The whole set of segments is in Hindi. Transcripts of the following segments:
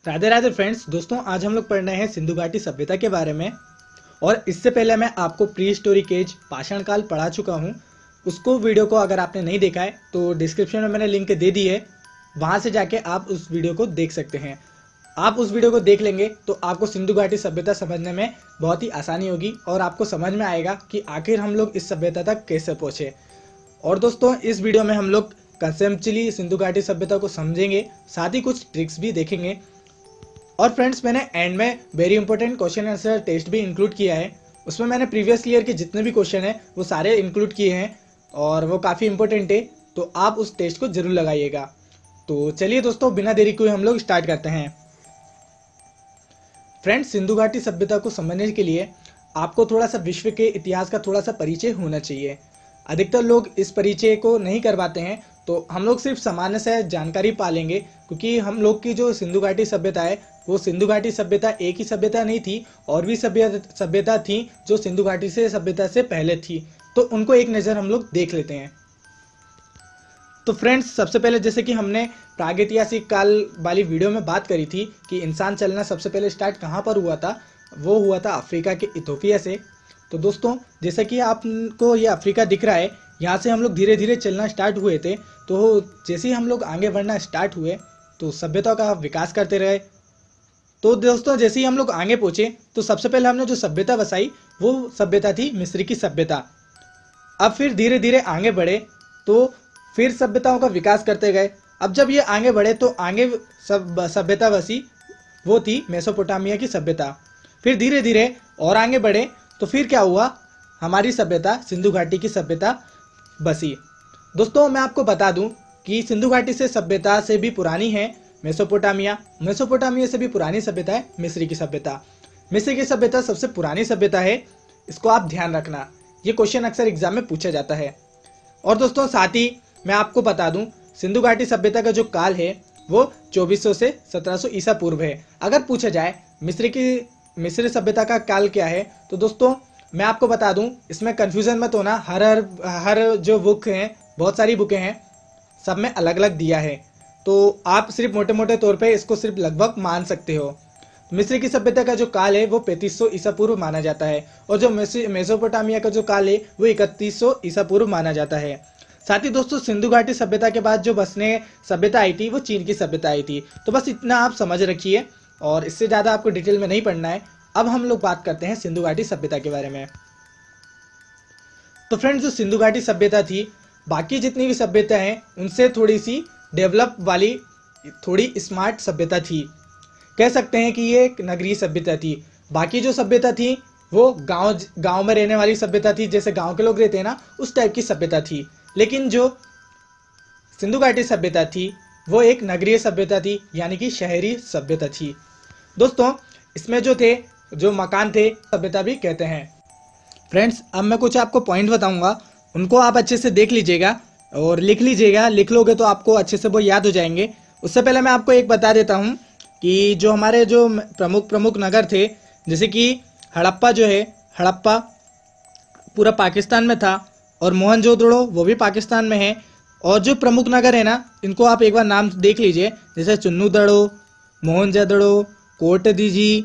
राधे राधे फ्रेंड्स। दोस्तों आज हम लोग पढ़ रहे हैं सिंधु घाटी सभ्यता के बारे में। और इससे पहले मैं आपको प्री हिस्टोरिक एज पाषाण काल पढ़ा चुका हूँ। उसको वीडियो को अगर आपने नहीं देखा है तो डिस्क्रिप्शन में मैंने लिंक दे दी है, वहाँ से जाके आप उस वीडियो को देख सकते हैं। आप उस वीडियो को देख लेंगे तो आपको सिंधु घाटी सभ्यता समझने में बहुत ही आसानी होगी और आपको समझ में आएगा कि आखिर हम लोग इस सभ्यता तक कैसे पहुँचे। और दोस्तों इस वीडियो में हम लोग कंसेप्चुअली सिंधु घाटी सभ्यता को समझेंगे, साथ ही कुछ ट्रिक्स भी देखेंगे। और फ्रेंड्स मैंने एंड में very important question answer test भी इंक्लूड किया है। उसमें मैंने प्रीवियस ईयर के जितने भी क्वेश्चन हैं वो सारे इंक्लूड किए हैं और वो काफ़ी इंपॉर्टेंट है, तो आप उस टेस्ट को जरूर लगाइएगा। तो चलिए दोस्तों बिना देरी को हम लोग स्टार्ट करते हैं। फ्रेंड्स सिंधु घाटी सभ्यता को समझने के लिए आपको थोड़ा सा विश्व के इतिहास का थोड़ा सा परिचय होना चाहिए। अधिकतर लोग इस परिचय को नहीं करवाते हैं, तो हम लोग सिर्फ सामान्य से जानकारी पा लेंगे, क्योंकि हम लोग की जो सिंधु घाटी सभ्यता है वो सिंधु घाटी सभ्यता एक ही सभ्यता नहीं थी, और भी सभ्यता थी जो सिंधु घाटी से सभ्यता से पहले थी। तो उनको एक नज़र हम लोग देख लेते हैं। तो फ्रेंड्स सबसे पहले जैसे कि हमने प्रागैतिहासिक काल वाली वीडियो में बात करी थी कि इंसान चलना सबसे पहले स्टार्ट कहाँ पर हुआ था, वो हुआ था अफ्रीका के इथोपिया से। तो दोस्तों जैसे कि आपको ये अफ्रीका दिख रहा है, यहाँ से हम लोग धीरे धीरे चलना स्टार्ट हुए थे। तो जैसे ही हम लोग आगे बढ़ना स्टार्ट हुए तो सभ्यता का विकास करते रहे। तो दोस्तों जैसे ही हम लोग आगे पहुँचे तो सबसे पहले हमने जो सभ्यता बसाई वो सभ्यता थी मिस्र की सभ्यता। अब फिर धीरे धीरे आगे बढ़े तो फिर सभ्यताओं का विकास करते गए। अब जब ये आगे बढ़े तो आगे सभ्यता बसी वो थी मेसोपोटामिया की सभ्यता। फिर धीरे धीरे और आगे बढ़े तो फिर क्या हुआ, हमारी सभ्यता सिंधु घाटी की सभ्यता बसी। दोस्तों मैं आपको बता दूं कि सिंधु घाटी से सभ्यता से भी पुरानी है मेसोपोटामिया, मेसोपोटामिया से भी पुरानी सभ्यता है मिस्र की सभ्यता। मिस्र की सभ्यता सबसे पुरानी सभ्यता है, इसको आप ध्यान रखना, ये क्वेश्चन अक्सर एग्जाम में पूछा जाता है। और दोस्तों साथ ही मैं आपको बता दूं सिंधु घाटी सभ्यता का जो काल है वो 2400 से 1700 ईसा पूर्व है। अगर पूछा जाए मिस्र सभ्यता का काल क्या है, तो दोस्तों मैं आपको बता दूं, इसमें कंफ्यूजन मत होना। हर जो बुक हैं, बहुत सारी बुकें हैं, सब में अलग अलग दिया है, तो आप सिर्फ मोटे मोटे तौर पे इसको सिर्फ लगभग मान सकते हो। मिस्र की सभ्यता का जो काल है वो 3500 ईसा पूर्व माना जाता है, और जो मेसोपोटामिया का जो काल है वो 3100 ईसा पूर्व माना जाता है। साथ ही दोस्तों सिंधु घाटी सभ्यता के बाद जो बसने सभ्यता आई थी वो चीन की सभ्यता आई थी। तो बस इतना आप समझ रखिए और इससे ज़्यादा आपको डिटेल में नहीं पढ़ना है। अब हम लोग बात करते हैं सिंधु घाटी सभ्यता के बारे में। तो फ्रेंड्स जो सिंधु घाटी सभ्यता थी बाकी जितनी भी सभ्यता हैं उनसे थोड़ी सी डेवलप वाली, थोड़ी स्मार्ट सभ्यता थी। कह सकते हैं कि ये एक नगरीय सभ्यता थी। बाकी जो सभ्यता थी वो गांव में रहने वाली सभ्यता थी, जैसे गांव के लोग रहते हैं ना, उस टाइप की सभ्यता थी। लेकिन जो सिंधु घाटी सभ्यता थी वो एक नगरीय सभ्यता थी, यानी कि शहरी सभ्यता थी। दोस्तों इसमें जो मकान थे सभ्यता भी कहते हैं। फ्रेंड्स अब मैं कुछ आपको पॉइंट बताऊंगा, उनको आप अच्छे से देख लीजिएगा और लिख लीजिएगा। लिख लोगे तो आपको अच्छे से वो याद हो जाएंगे। उससे पहले मैं आपको एक बता देता हूँ कि जो हमारे जो प्रमुख नगर थे, जैसे कि हड़प्पा जो है, हड़प्पा पूरा पाकिस्तान में था, और मोहनजोदड़ो वो भी पाकिस्तान में है। और जो प्रमुख नगर है ना, इनको आप एक बार नाम देख लीजिए, जैसे चुन्नूदड़ो, मोहनजोदड़ो, कोटदीजी,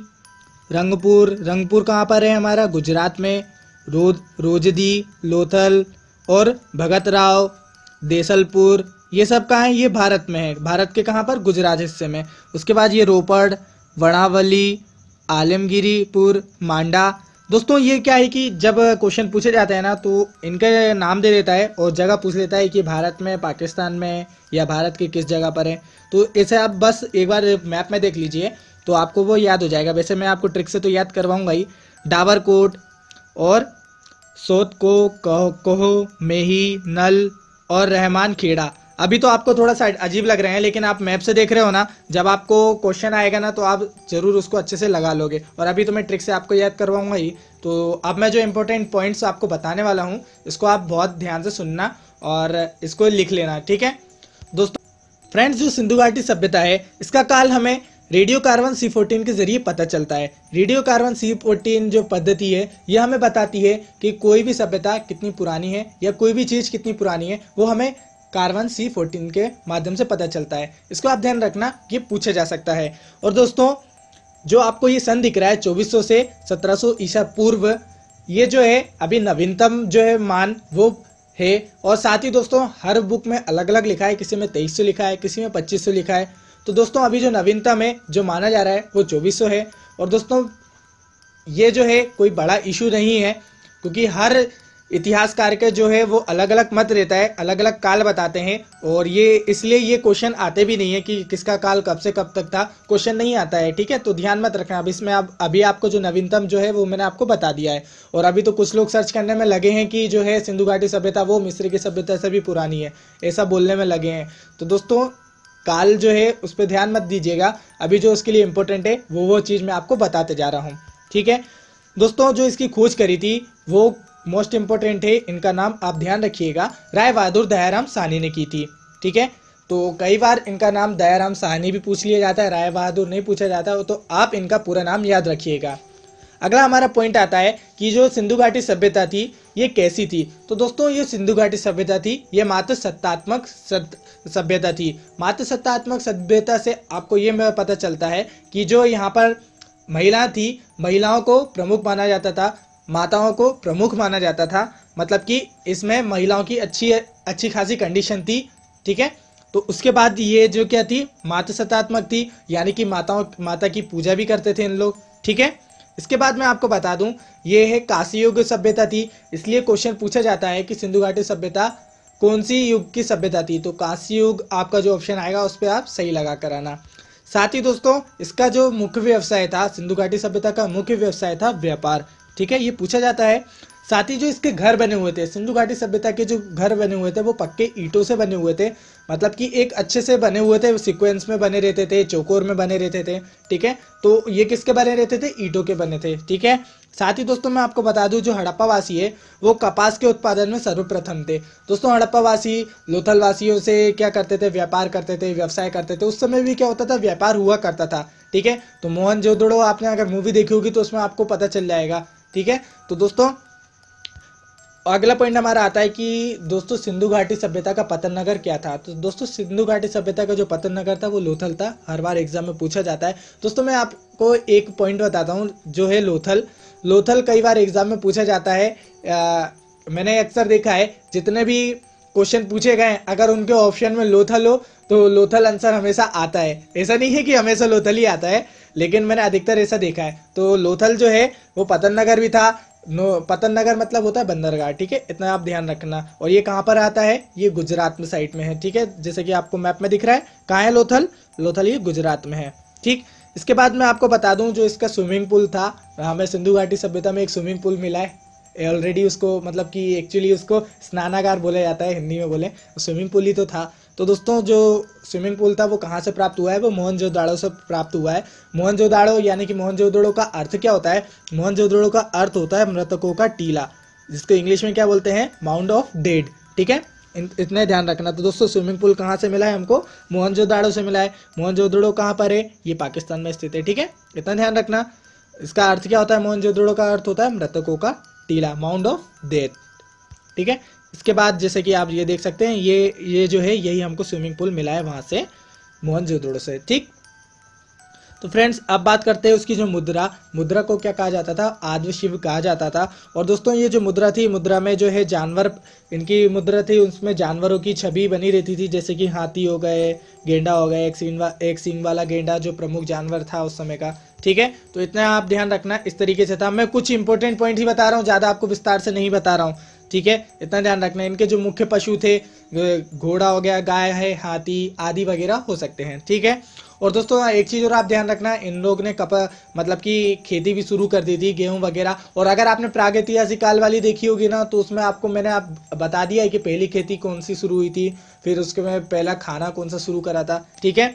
रंगपुर कहाँ पर है हमारा, गुजरात में, रोजदी, लोथल और भगतराव, देसलपुर, ये सब कहाँ है, ये भारत में है। भारत के कहाँ पर, गुजरात हिस्से में। उसके बाद ये रोपड़, वणावली, आलमगिरीपुर, मांडा। दोस्तों ये क्या है कि जब क्वेश्चन पूछे जाते हैं ना तो इनका नाम दे देता है और जगह पूछ लेता है कि भारत में, पाकिस्तान में, या भारत के किस जगह पर है। तो इसे आप बस एक बार मैप में देख लीजिए तो आपको वो याद हो जाएगा। वैसे मैं आपको ट्रिक से तो याद करवाऊंगा ही। डाबरकोट और सोतको, कोहो, मेही, नल और रहमान खेड़ा। अभी तो आपको थोड़ा सा अजीब लग रहे हैं, लेकिन आप मैप से देख रहे हो ना, जब आपको क्वेश्चन आएगा ना तो आप जरूर उसको अच्छे से लगा लोगे। और अभी तो मैं ट्रिक से आपको याद करवाऊंगा ही। तो अब मैं जो इंपॉर्टेंट पॉइंट्स आपको बताने वाला हूँ इसको आप बहुत ध्यान से सुनना और इसको लिख लेना, ठीक है दोस्तों। फ्रेंड्स जो सिंधु घाटी सभ्यता है इसका काल हमें रेडियो कार्बन C14 के जरिए पता चलता है। रेडियो कार्बन C14 जो पद्धति है यह हमें बताती है कि कोई भी सभ्यता कितनी पुरानी है या कोई भी चीज़ कितनी पुरानी है, वो हमें कार्बन C14 के माध्यम से पता चलता है। इसको आप ध्यान रखना, ये पूछा जा सकता है। और दोस्तों जो आपको ये सन दिख रहा है 2400 से 1700 ईसा पूर्व, ये जो है अभी नवीनतम जो है मान वो है। और साथ ही दोस्तों हर बुक में अलग अलग लिखा है, किसी में 2300 लिखा है, किसी में 2500 लिखा है। तो दोस्तों अभी जो नवीनतम है जो माना जा रहा है वो 2400 है। और दोस्तों ये जो है कोई बड़ा इशू नहीं है, क्योंकि हर इतिहासकार के जो है वो अलग अलग मत रहता है, अलग अलग काल बताते हैं। और ये इसलिए ये क्वेश्चन आते भी नहीं है कि किसका काल कब से कब तक था, क्वेश्चन नहीं आता है, ठीक है। तो ध्यान मत रखना। अब इसमें अभी आपको जो नवीनतम जो है वो मैंने आपको बता दिया है। और अभी तो कुछ लोग सर्च करने में लगे हैं कि जो है सिंधु घाटी सभ्यता वो मिस्र की सभ्यता से भी पुरानी है, ऐसा बोलने में लगे हैं। तो दोस्तों काल जो है उस पर ध्यान मत दीजिएगा, अभी जो उसके लिए इम्पोर्टेंट है वो चीज़ मैं आपको बताते जा रहा हूँ, ठीक है। दोस्तों जो इसकी खोज करी थी वो मोस्ट इंपोर्टेंट है, इनका नाम आप ध्यान रखिएगा, राय बहादुर दयाराम साहनी ने की थी, ठीक है। तो कई बार इनका नाम दयाराम साहनी भी पूछ लिया जाता है, राय बहादुर नहीं पूछा जाता है, तो आप इनका पूरा नाम याद रखिएगा। अगला हमारा पॉइंट आता है कि जो सिंधु घाटी सभ्यता थी ये कैसी थी। तो दोस्तों ये सिंधु घाटी सभ्यता थी ये मात्र सत्तात्मक सभ्यता थी। मात्र सत्तात्मक सभ्यता से आपको ये पता चलता है कि जो यहाँ पर महिला थी, महिलाओं को प्रमुख माना जाता था, माताओं को प्रमुख माना जाता था, मतलब कि इसमें महिलाओं की अच्छी खासी कंडीशन थी, ठीक है। तो उसके बाद ये जो क्या थी, मातृ सत्तात्मक थी, यानी कि माता की पूजा भी करते थे इन लोग, ठीक है। इसके बाद मैं आपको बता दूं ये है कांस्य युग सभ्यता थी, इसलिए क्वेश्चन पूछा जाता है कि सिंधु घाटी सभ्यता कौन सी युग की सभ्यता थी। तो कांस्य युग आपका जो ऑप्शन आएगा उस पर आप सही लगा कर आना। साथ ही दोस्तों इसका जो मुख्य व्यवसाय था, सिंधु घाटी सभ्यता का मुख्य व्यवसाय था व्यापार, ठीक है, ये पूछा जाता है। साथ ही जो इसके घर बने हुए थे, सिंधु घाटी सभ्यता के जो घर बने हुए थे वो पक्के ईंटों से बने हुए थे, मतलब कि एक अच्छे से बने हुए थे, सीक्वेंस में बने रहते थे, चौकोर में बने रहते थे, ठीक है। तो ये किसके बने रहते थे, ईंटों के बने थे, ठीक है। साथ ही दोस्तों मैं आपको बता दूं जो हड़प्पा वासी है वो कपास के उत्पादन में सर्वप्रथम थे। दोस्तों हड़प्पा वासी लोथल वासियों से क्या करते थे, व्यापार करते थे, व्यवसाय करते थे। उस समय भी क्या होता था, व्यापार हुआ करता था, ठीक है। तो मोहनजोदड़ो आपने अगर मूवी देखी होगी तो उसमें आपको पता चल जाएगा, ठीक है। तो दोस्तों अगला पॉइंट हमारा आता है कि दोस्तों सिंधु घाटी सभ्यता का पतन नगर क्या था। तो दोस्तों सिंधु घाटी सभ्यता का जो पतन नगर था वो लोथल था, हर बार एग्जाम में पूछा जाता है। दोस्तों मैं आपको एक पॉइंट बताता हूँ जो है लोथल कई बार एग्जाम में पूछा जाता है। मैंने अक्सर देखा है जितने भी क्वेश्चन पूछे गए अगर उनके ऑप्शन में लोथल हो तो लोथल आंसर हमेशा आता है। ऐसा नहीं है कि हमेशा लोथल ही आता है, लेकिन मैंने अधिकतर ऐसा देखा है। तो लोथल जो है वो पतन नगर भी था। पतन नगर मतलब होता है बंदरगाह, ठीक है, इतना आप ध्यान रखना। और ये कहाँ पर आता है, ये गुजरात में साइड में है, ठीक है, जैसे कि आपको मैप में दिख रहा है। कहाँ है लोथल ये गुजरात में है, ठीक। इसके बाद मैं आपको बता दूं जो इसका स्विमिंग पूल था, हमें सिंधु घाटी सभ्यता में एक स्विमिंग पूल मिला है ऑलरेडी, उसको मतलब कि एक्चुअली उसको स्नानागार बोला जाता है, हिंदी में बोले स्विमिंग पूल ही तो था। तो दोस्तों जो स्विमिंग पूल था वो कहाँ से प्राप्त हुआ है, वो मोहनजोदाड़ो से प्राप्त हुआ है। मोहनजोदाड़ो यानी कि मोहनजोदड़ो का अर्थ क्या होता है, मोहनजोदड़ो का अर्थ होता है मृतकों का टीला, जिसको इंग्लिश में क्या बोलते हैं, माउंड ऑफ डेड, ठीक है, इतने ध्यान रखना। तो दोस्तों स्विमिंग पूल कहाँ से मिला है हमको, मोहनजोदाड़ो से मिला है। मोहनजोदड़ो कहाँ पर है, ये पाकिस्तान में स्थित है, ठीक है, इतना ध्यान रखना। इसका अर्थ क्या होता है, मोहनजोदड़ो का अर्थ होता है मृतकों का टीला, माउंड ऑफ डेथ, ठीक है। इसके बाद जैसे कि आप ये देख सकते हैं ये जो है यही हमको स्विमिंग पूल मिला है वहां से, मोहनजोदड़ो से, ठीक। तो फ्रेंड्स अब बात करते हैं उसकी जो मुद्रा को क्या कहा जाता था, आद्य शिव कहा जाता था। और दोस्तों ये जो मुद्रा थी, मुद्रा में जो है जानवर, इनकी मुद्रा थी उसमें जानवरों की छवि बनी रहती थी, जैसे कि हाथी हो गए, गेंडा हो गए, एक सींग वाला गेंडा जो प्रमुख जानवर था उस समय का, ठीक है। तो इतना आप ध्यान रखना, इस तरीके से था। मैं कुछ इंपॉर्टेंट पॉइंट ही बता रहा हूँ, ज़्यादा आपको विस्तार से नहीं बता रहा हूँ, ठीक है, इतना ध्यान रखना। इनके जो मुख्य पशु थे, घोड़ा हो गया, गाय है, हाथी आदि वगैरह हो सकते हैं, ठीक है। और दोस्तों एक चीज़ और आप ध्यान रखना, इन लोग ने मतलब कि खेती भी शुरू कर दी थी, गेहूं वगैरह। और अगर आपने प्रागैतिहासिक काल वाली देखी होगी ना, तो उसमें आपको मैंने आप बता दिया है कि पहली खेती कौन सी शुरू हुई थी, फिर उसके में पहला खाना कौन सा शुरू करा था, ठीक है।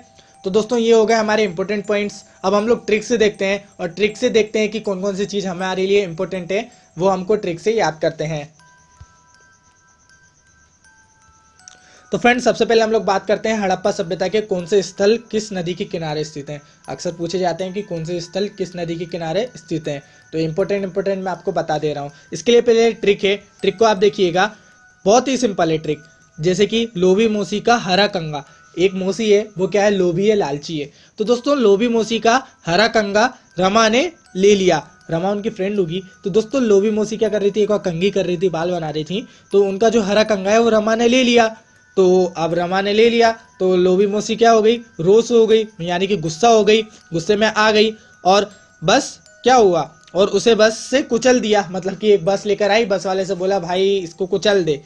तो दोस्तों ये हो गए हमारे इंपॉर्टेंट पॉइंट्स। अब हम लोग ट्रिक से देखते हैं, और ट्रिक से देखते हैं कि कौन कौन सी चीज़ हमारे लिए इंपॉर्टेंट है, वो हमको ट्रिक से याद करते हैं। तो फ्रेंड्स सबसे पहले हम लोग बात करते हैं हड़प्पा सभ्यता के कौन से स्थल किस नदी के किनारे स्थित हैं। अक्सर पूछे जाते हैं कि कौन से स्थल किस नदी के किनारे स्थित हैं, तो इंपॉर्टेंट मैं आपको बता दे रहा हूँ। इसके लिए पहले ट्रिक है, ट्रिक को आप देखिएगा, बहुत ही सिंपल है ट्रिक। जैसे कि लोभी मोसी का हरा कंगा, एक मोसी है वो क्या है, लोभी है, लालची है। तो दोस्तों लोभी मोसी का हरा कंगा रमा ने ले लिया, रमा उनकी फ्रेंड होगी। तो दोस्तों लोभी मोसी क्या कर रही थी, एक और कंघी कर रही थी, बाल बना रही थी, तो उनका जो हरा कंगा है वो रमा ने ले लिया। तो अब रमा ने ले लिया तो लोभी मोसी क्या हो गई, रोष हो गई, यानी कि गुस्सा हो गई, गुस्से में आ गई और बस क्या हुआ, और उसे बस से कुचल दिया। मतलब कि एक बस लेकर आई, बस वाले से बोला भाई इसको कुचल दे,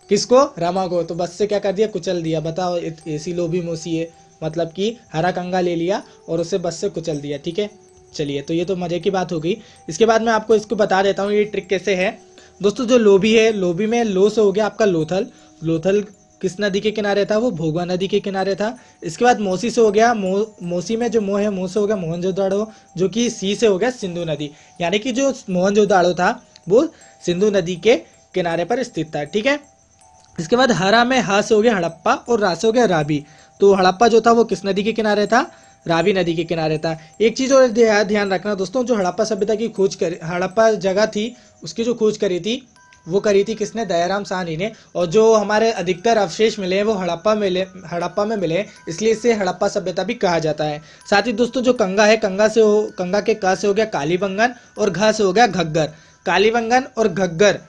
किसको, रमा को। तो बस से क्या कर दिया, कुचल दिया। बताओ ऐसी लोभी मोसी है, मतलब कि हरा कंगा ले लिया और उसे बस से कुचल दिया। ठीक है, चलिए, तो ये तो मजे की बात हो गई। इसके बाद मैं आपको इसको बता देता हूँ ये ट्रिक कैसे है। दोस्तों जो लोभी है, लोभी में लो से हो गया आपका लोथल, लोथल किस नदी के किनारे था, वो भोगवा नदी के किनारे था। इसके बाद मोसी से हो गया मोसी में जो मोह है, मोह से हो गया मोहनजोदाड़ो, जो कि सी से हो गया सिंधु नदी, यानी कि जो मोहनजोदाड़ो था वो सिंधु नदी के किनारे पर स्थित था। ठीक है, इसके बाद हरा में हा से हो गया हड़प्पा और रा से हो गया राबी। तो हड़प्पा जो था वो किस नदी के किनारे था, रावी नदी के किनारे था। एक चीज और ध्यान रखना दोस्तों, जो हड़प्पा सभ्यता की खोज कर, हड़प्पा जगह थी उसकी जो खोज करी थी वो करी थी किसने, दयाराम साहनी ने। और जो हमारे अधिकतर अवशेष मिले हैं वो हड़प्पा में मिले, इसलिए इसे हड़प्पा सभ्यता भी कहा जाता है। साथ ही दोस्तों जो कंगा है, कंगा के का से हो गया कालीबंगन और घा से हो गया घग्गर। कालीबंगन और घग्गर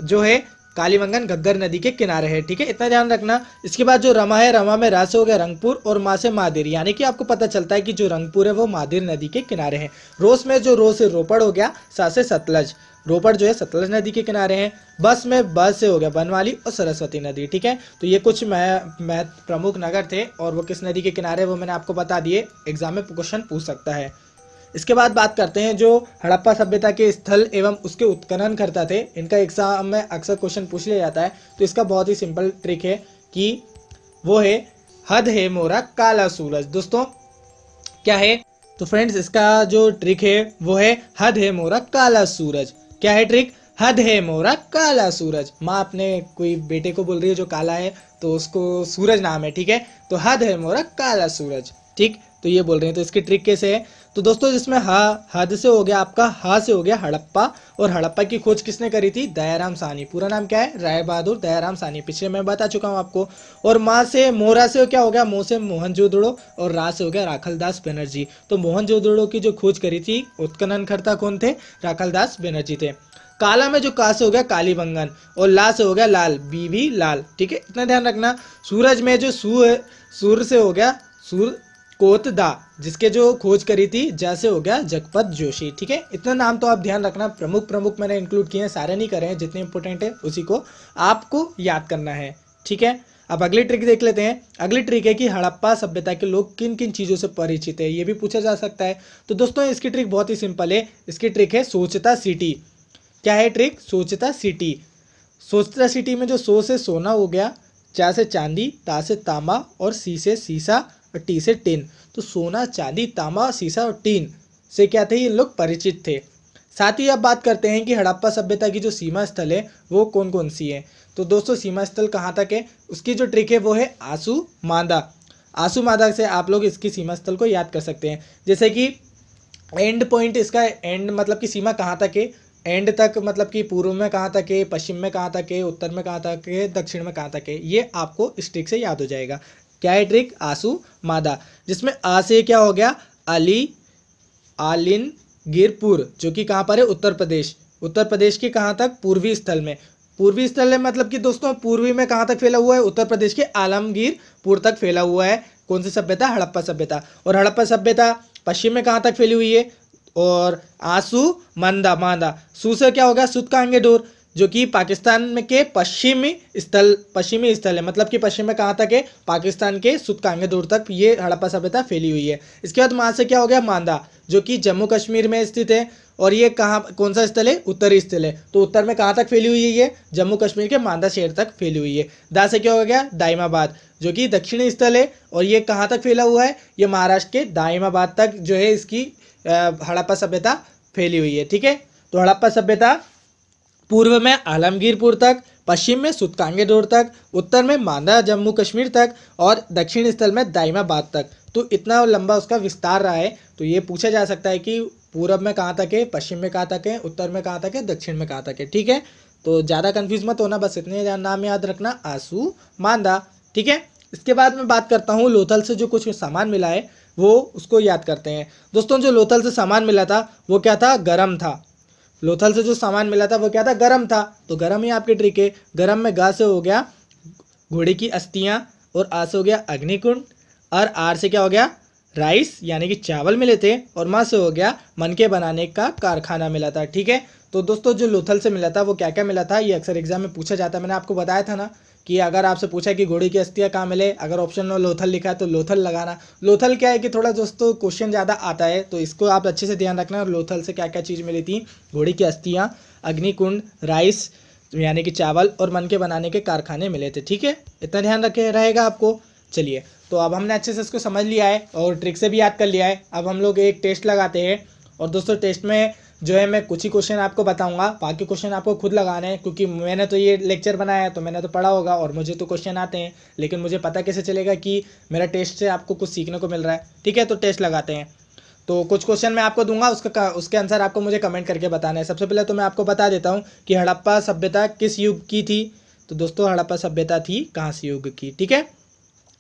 जो है, कालीबंगन घग्गर नदी के किनारे है। ठीक है, इतना ध्यान रखना। इसके बाद जो रमा है, रमा में रा से हो गया रंगपुर और माँ से मादिर, यानी कि आपको पता चलता है कि जो रंगपुर है वो मादिर नदी के किनारे है। रोस में जो रो से रोपड़ हो गया, सा से सतलज, रोपड़ जो है सतलज नदी के किनारे हैं। बस में बस से हो गया बनवाली और सरस्वती नदी। ठीक है, तो ये कुछ प्रमुख नगर थे और वो किस नदी के किनारे वो मैंने आपको बता दिए, एग्जाम में क्वेश्चन पूछ सकता है। इसके बाद बात करते हैं जो हड़प्पा सभ्यता के स्थल एवं उसके उत्खनन करता थे, इनका एग्जाम में अक्सर क्वेश्चन पूछ लिया जाता है। तो इसका बहुत ही सिंपल ट्रिक है कि वो है हद है मोरा काला सूरज। दोस्तों क्या है, तो फ्रेंड्स इसका जो ट्रिक है वो है हद है मोरा काला सूरज। क्या है ट्रिक, हद है मोरा काला सूरज। माँ अपने कोई बेटे को बोल रही है जो काला है, तो उसको सूरज नाम है। ठीक है, तो हद है मोरा काला सूरज। ठीक, तो ये बोल रहे हैं। तो इसकी ट्रिक कैसे है, तो दोस्तों जिसमें हद से हो गया आपका, हा से हो गया हड़प्पा, और हड़प्पा की खोज किसने करी थी, दयाराम साहनी। पूरा नाम क्या है, राय बहादुर दयाराम साहनी, पिछले मैं बता चुका हूँ आपको। और माँ से, मोरा से क्या हो गया, मोह से मोहनजोदड़ो, और रा से हो गया राखलदास बनर्जी। तो मोहनजोदड़ो की जो खोज करी थी, उत्खननकर्ता कौन थे, राखलदास बनर्जी थे। काला में जो का से हो गया कालीबंगन, और ला से हो गया लाल, बीबी लाल। ठीक है, इतना ध्यान रखना। सूरज में जो सूर से हो गया सूर कोतदा, जिसके जो खोज करी थी, जैसे हो गया जगपत जोशी। ठीक है, इतना नाम तो आप ध्यान रखना, प्रमुख मैंने इंक्लूड किए हैं, सारे नहीं करे हैं, जितने इंपॉर्टेंट है उसी को आपको याद करना है। ठीक है, अब अगली ट्रिक देख लेते हैं। अगली ट्रिक है कि हड़प्पा सभ्यता के लोग किन किन चीज़ों से परिचित है, ये भी पूछा जा सकता है। तो दोस्तों इसकी ट्रिक बहुत ही सिंपल है। इसकी ट्रिक है सोचता सिटी। क्या है ट्रिक, सोचता सिटी। सोचता सिटी में जो सो से सोना हो गया, चा से चांदी, ता से तांबा और सी से सीसा और टी से टिन। तो सोना, चांदी, तांबा, सीसा और टिन से क्या थे, ये लोग परिचित थे। साथ ही अब बात करते हैं कि हड़प्पा सभ्यता की जो सीमा स्थल है वो कौन कौन सी है। तो दोस्तों सीमा स्थल कहाँ तक है, उसकी जो ट्रिक है वो है आंसू मांदा। आंसू मांदा से आप लोग इसकी सीमा स्थल को याद कर सकते हैं। जैसे कि एंड पॉइंट, इसका एंड मतलब कि सीमा कहाँ तक है, एंड तक मतलब कि पूर्व में कहाँ तक है, पश्चिम में कहाँ तक है, उत्तर में कहाँ तक है, दक्षिण में कहाँ तक है, ये आपको इस ट्रिक से याद हो जाएगा। क्या है ट्रिक, आंसू मादा। जिसमें आ से क्या हो गया, आलिनगिरपुर, जो कि कहाँ पर है, उत्तर प्रदेश। उत्तर प्रदेश के कहाँ तक, पूर्वी स्थल में। पूर्वी स्थल है मतलब कि दोस्तों पूर्वी में कहाँ तक फैला हुआ है, उत्तर प्रदेश के आलमगीरपुर तक फैला हुआ है। कौन सी सभ्यता, हड़प्पा सभ्यता। और हड़प्पा सभ्यता पश्चिम में कहाँ तक फैली हुई है, और आंसू मांदा। सू से क्या होगा, सुतकांगे डोर, जो कि पाकिस्तान में के पश्चिमी स्थल है, मतलब कि पश्चिम में कहाँ तक है, पाकिस्तान के सुतकांगे डोर तक ये हड़प्पा सभ्यता फैली हुई है। इसके बाद माँ से क्या हो गया, मांदा, जो कि जम्मू कश्मीर में स्थित है। और ये कहाँ, कौन सा स्थल है, उत्तरी स्थल है। तो उत्तर में कहाँ तक फैली हुई है, ये जम्मू कश्मीर के मांदा शहर तक फैली हुई है। दा से क्या हो गया, दाइमाबाद, जो कि दक्षिणी स्थल है। और ये कहाँ तक फैला हुआ है, ये महाराष्ट्र के दाइमाबाद तक जो है इसकी हड़प्पा सभ्यता फैली हुई है। ठीक है, तो हड़प्पा सभ्यता पूर्व में आलमगीरपुर तक, पश्चिम में सुतकांगे डोर तक, उत्तर में मांदा जम्मू कश्मीर तक, और दक्षिण स्थल में दाइमाबाद तक। तो इतना लंबा उसका विस्तार रहा है। तो ये पूछा जा सकता है कि पूर्व में कहाँ तक है, पश्चिम में कहाँ तक है, उत्तर में कहाँ तक है, दक्षिण में कहाँ तक है। ठीक है, तो ज़्यादा कंफ्यूज मत होना, बस इतने नाम याद रखना, आंसू मांदा। ठीक है, इसके बाद मैं बात करता हूँ लोथल से जो कुछ सामान मिला है वो उसको याद करते हैं। दोस्तों जो लोथल से सामान मिला था वो क्या था, गरम था। लोथल से जो सामान मिला था वो क्या था, गरम था। तो गरम ही आपकी ट्रिक है। गरम में गा से हो गया घोड़े की अस्थियाँ, और आ से हो गया अग्निकुंड, और आर से क्या हो गया, राइस यानी कि चावल मिले थे, और माँ से हो गया मन के बनाने का कारखाना मिला था। ठीक है, तो दोस्तों जो लोथल से मिला था वो क्या क्या मिला था, ये अक्सर एग्जाम में पूछा जाता है। मैंने आपको बताया था ना कि अगर आपसे पूछा कि घोड़े की अस्थियाँ कहाँ मिले, अगर ऑप्शन में लोथल लिखा है तो लोथल लगाना। लोथल क्या है कि थोड़ा दोस्तों क्वेश्चन ज़्यादा आता है, तो इसको आप अच्छे से ध्यान रखना। लोथल से क्या क्या चीज़ मिली थी, घोड़े की अस्थियाँ, अग्निकुंड, राइस यानी कि चावल, और मन के बनाने के कारखाने मिले थे। ठीक है, इतना ध्यान रखे रहेगा आपको। चलिए, तो अब हमने अच्छे से इसको समझ लिया है और ट्रिक से भी याद कर लिया है। अब हम लोग एक टेस्ट लगाते हैं, और दोस्तों टेस्ट में जो है मैं कुछ ही क्वेश्चन आपको बताऊंगा, बाकी क्वेश्चन आपको खुद लगाने हैं, क्योंकि मैंने तो ये लेक्चर बनाया है तो मैंने तो पढ़ा होगा और मुझे तो क्वेश्चन आते हैं, लेकिन मुझे पता कैसे चलेगा कि मेरा टेस्ट से आपको कुछ सीखने को मिल रहा है। ठीक है, तो टेस्ट लगाते हैं। तो कुछ क्वेश्चन मैं आपको दूंगा, उसके आंसर आपको मुझे कमेंट करके बताना है। सबसे पहले तो मैं आपको बता देता हूँ कि हड़प्पा सभ्यता किस युग की थी। तो दोस्तों हड़प्पा सभ्यता थी कांस्य युग की। ठीक है,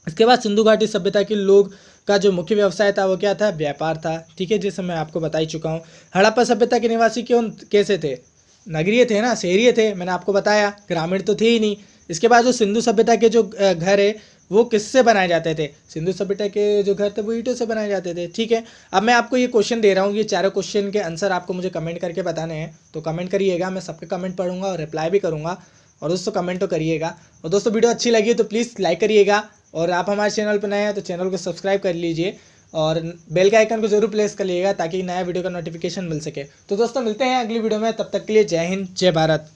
इसके बाद सिंधु घाटी सभ्यता के लोग का जो मुख्य व्यवसाय था वो क्या था, व्यापार था। ठीक है, जैसे मैं आपको बता ही चुका हूँ। हड़प्पा सभ्यता के निवासी कैसे थे, नगरीय थे ना, शहरीय थे, मैंने आपको बताया, ग्रामीण तो थे ही नहीं। इसके बाद जो सिंधु सभ्यता के जो घर है वो किससे बनाए जाते थे, सिंधु सभ्यता के जो घर थे वो ईंटों से बनाए जाते थे। ठीक है, अब मैं आपको ये क्वेश्चन दे रहा हूँ, ये चारों क्वेश्चन के आंसर आपको मुझे कमेंट करके बताने हैं, तो कमेंट करिएगा, मैं सबके कमेंट पढ़ूंगा और रिप्लाई भी करूँगा। और दोस्तों कमेंट तो करिएगा, और दोस्तों वीडियो अच्छी लगी तो प्लीज़ लाइक करिएगा, और आप हमारे चैनल पर नए हैं तो चैनल को सब्सक्राइब कर लीजिए, और बेल के आइकन को जरूर प्रेस कर लीजिएगा ताकि नया वीडियो का नोटिफिकेशन मिल सके। तो दोस्तों मिलते हैं अगली वीडियो में, तब तक के लिए जय हिंद, जय भारत।